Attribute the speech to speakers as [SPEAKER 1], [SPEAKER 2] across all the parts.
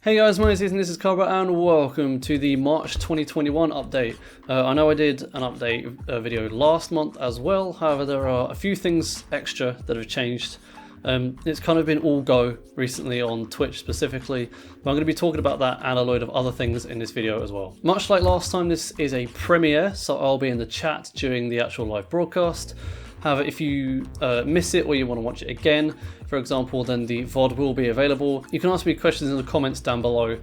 [SPEAKER 1] Hey guys, my name is Ethan, this is Carberra, and welcome to the March 2021 update. I know I did an update video last month as well, however there are a few things extra that have changed. It's kind of been all go recently on Twitch specifically, but I'm going to be talking about that and a load of other things in this video as well. Much like last time, this is a premiere, so I'll be in the chat during the actual live broadcast. However, if you miss it or you want to watch it again, for example, then the VOD will be available. You can ask me questions in the comments down below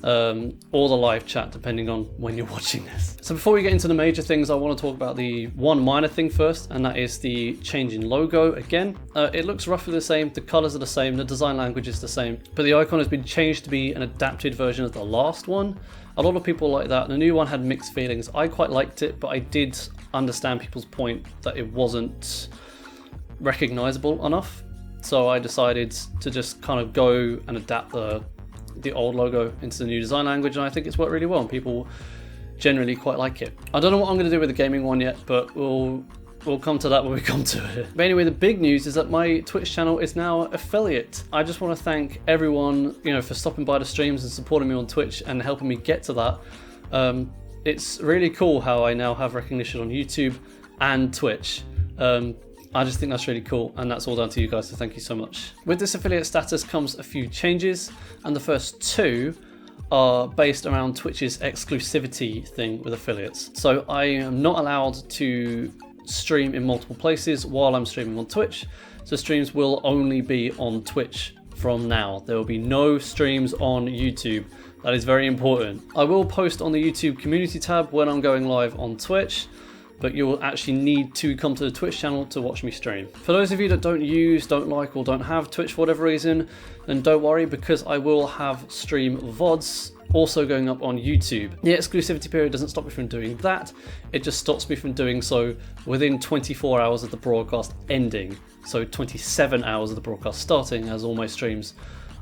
[SPEAKER 1] or the live chat, depending on when you're watching this. So before we get into the major things, I want to talk about the one minor thing first, and that is the change in logo again. It looks roughly the same, the colors are the same, the design language is the same, but the icon has been changed to be an adapted version of the last one. A lot of people like that. The new one had mixed feelings. I quite liked it, but I did understand people's point that it wasn't recognizable enough. So I decided to just kind of go and adapt the old logo into the new design language, and I think it's worked really well and people generally quite like it. I don't know what I'm going to do with the gaming one yet, but we'll come to that when we come to it. But anyway, the big news is that my Twitch channel is now affiliate. I just want to thank everyone, for stopping by the streams and supporting me on Twitch and helping me get to that. It's really cool how I now have recognition on YouTube and Twitch. I just think that's really cool, and that's all down to you guys, so thank you so much. With this affiliate status comes a few changes, and the first two are based around Twitch's exclusivity thing with affiliates. So I am not allowed to stream in multiple places while I'm streaming on Twitch, so streams will only be on Twitch from now. There will be no streams on YouTube. That is very important. I will post on the YouTube community tab when I'm going live on Twitch, but you will actually need to come to the Twitch channel to watch me stream. For those of you that don't like, or don't have Twitch for whatever reason, then don't worry, because I will have stream VODs also going up on YouTube. The exclusivity period doesn't stop me from doing that, it just stops me from doing so within 24 hours of the broadcast ending. So 27 hours of the broadcast starting, as all my streams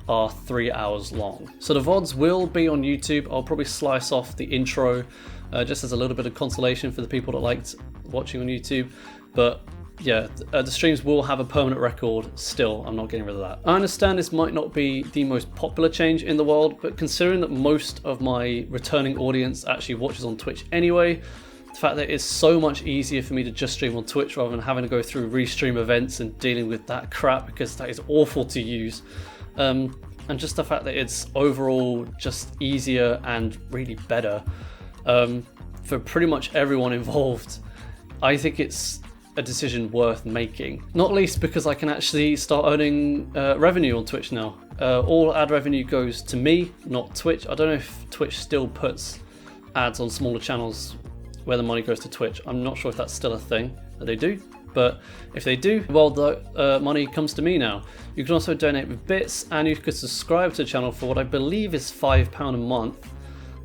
[SPEAKER 1] are 3 hours long. So the VODs will be on YouTube. I'll probably slice off the intro just as a little bit of consolation for the people that liked watching on YouTube. But yeah, the streams will have a permanent record still. I'm not getting rid of that. I understand this might not be the most popular change in the world, but considering that most of my returning audience actually watches on Twitch anyway, the fact that it's so much easier for me to just stream on Twitch rather than having to go through restream events and dealing with that crap, because that is awful to use. And just the fact that it's overall just easier and really better for pretty much everyone involved, I think it's a decision worth making. Not least because I can actually start earning revenue on Twitch now. All ad revenue goes to me, not Twitch. I don't know if Twitch still puts ads on smaller channels where the money goes to Twitch. I'm not sure if that's still a thing that they do. But if they do, well, the money comes to me now. You can also donate with bits, and you could subscribe to the channel for what I believe is £5 a month,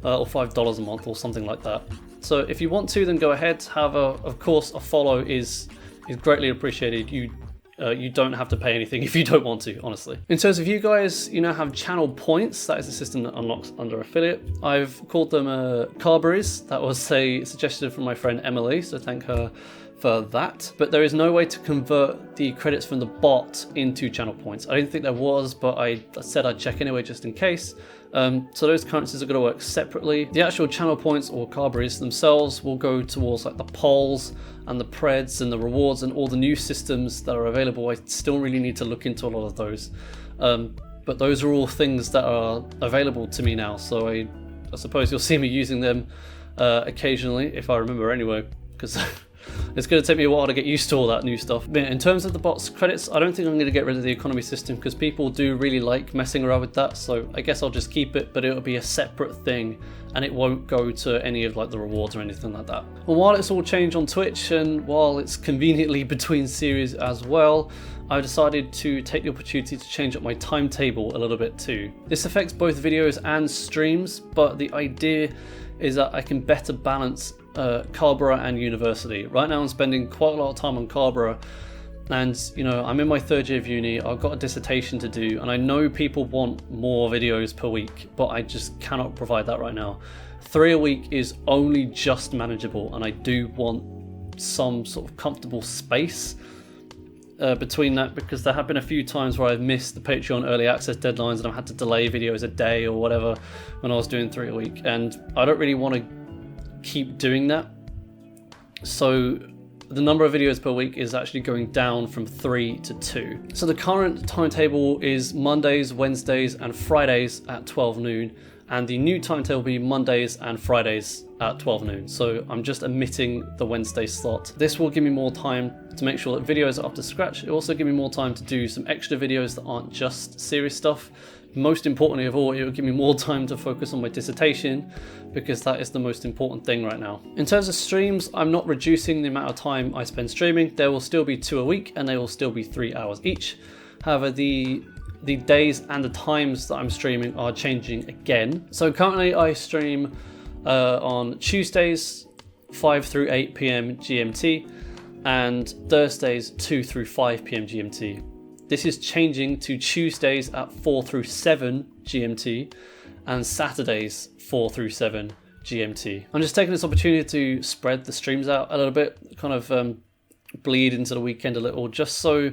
[SPEAKER 1] or $5 a month, or something like that. So if you want to, then go ahead. However, of course, a follow is greatly appreciated. You don't have to pay anything if you don't want to, honestly. In terms of you guys, you now have channel points. That is a system that unlocks under affiliate. I've called them Carberras. That was a suggestion from my friend Emily, so thank her for that. But there is no way to convert the credits from the bot into channel points. I didn't think there was, but I said I'd check anyway just in case. So those currencies are going to work separately. The actual channel points, or Carberras themselves, will go towards like the polls and the preds and the rewards and all the new systems that are available. I still really need to look into a lot of those. But those are all things that are available to me now. So I suppose you'll see me using them occasionally, if I remember anyway, because it's going to take me a while to get used to all that new stuff. But in terms of the bots credits, I don't think I'm going to get rid of the economy system, because people do really like messing around with that. So I guess I'll just keep it, but it'll be a separate thing and it won't go to any of like the rewards or anything like that. And while it's all changed on Twitch, and while it's conveniently between series as well, I decided to take the opportunity to change up my timetable a little bit too. This affects both videos and streams, but the idea is that I can better balance Carberra and university. Right now I'm spending quite a lot of time on Carberra, and I'm in my third year of uni. I've got a dissertation to do, and I know people want more videos per week, but I just cannot provide that right now. 3 a week is only just manageable, and I do want some sort of comfortable space between that, because there have been a few times where I've missed the Patreon early access deadlines and I've had to delay videos a day or whatever when I was doing 3 a week, and I don't really want to keep doing that. So the number of videos per week is actually going down from 3 to 2. So the current timetable is Mondays, Wednesdays and Fridays at 12 noon, and the new timetable will be Mondays and Fridays at 12 noon. So I'm just omitting the Wednesday slot. This will give me more time to make sure that videos are up to scratch. It will also give me more time to do some extra videos that aren't just serious stuff. Most importantly of all, it will give me more time to focus on my dissertation, because that is the most important thing right now. In terms of streams, I'm not reducing the amount of time I spend streaming. There will still be 2 a week and they will still be 3 hours each. However, the days and the times that I'm streaming are changing again. So currently I stream on Tuesdays 5 through 8 p.m. GMT and Thursdays 2 through 5 p.m. GMT. This is changing to Tuesdays at 4 through 7 GMT and Saturdays 4 through 7 GMT. I'm just taking this opportunity to spread the streams out a little bit, kind of bleed into the weekend a little, just so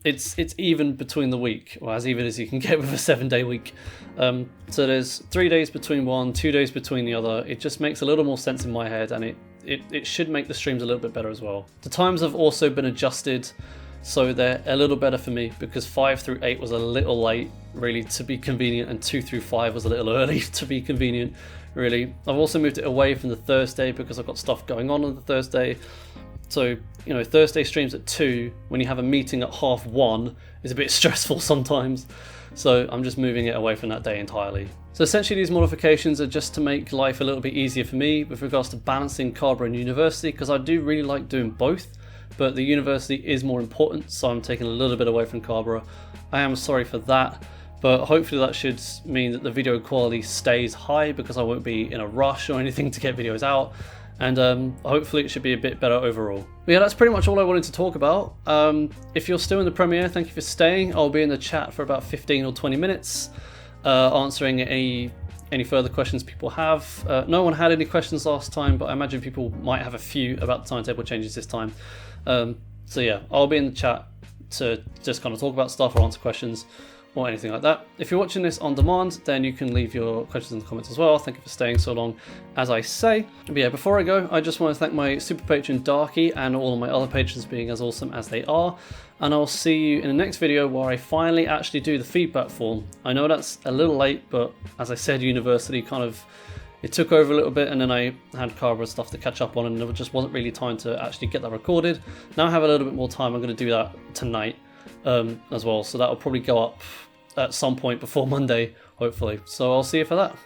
[SPEAKER 1] it's even between the week, or as even as you can get with a 7-day week. So there's 3 days between one, 2 days between the other. It just makes a little more sense in my head, and it should make the streams a little bit better as well. The times have also been adjusted, so they're a little better for me, because 5 through 8 was a little late really to be convenient, and 2 through 5 was a little early to be convenient really. I've also moved it away from the Thursday because I've got stuff going on the Thursday. So, you know, Thursday streams at 2 when you have a meeting at 1:30 is a bit stressful sometimes. So I'm just moving it away from that day entirely. So essentially these modifications are just to make life a little bit easier for me with regards to balancing Carberra and university, because I do really like doing both, but the university is more important, so I'm taking a little bit away from Carberra. I am sorry for that, but hopefully that should mean that the video quality stays high, because I won't be in a rush or anything to get videos out. And hopefully it should be a bit better overall. But yeah, that's pretty much all I wanted to talk about. If you're still in the premiere, thank you for staying. I'll be in the chat for about 15 or 20 minutes, answering any further questions people have. No one had any questions last time, but I imagine people might have a few about the timetable changes this time. So yeah, I'll be in the chat to just kind of talk about stuff or answer questions or anything like that. If you're watching this on demand, then you can leave your questions in the comments as well. Thank you for staying so long, as I say. But yeah, before I go, I just want to thank my super patron Darky and all of my other patrons being as awesome as they are. And I'll see you in the next video where I finally actually do the feedback form. I know that's a little late, but as I said, university kind of, it took over a little bit, and then I had Carberra stuff to catch up on, and there just wasn't really time to actually get that recorded. Now I have a little bit more time. I'm going to do that tonight as well. So that will probably go up at some point before Monday, hopefully. So I'll see you for that.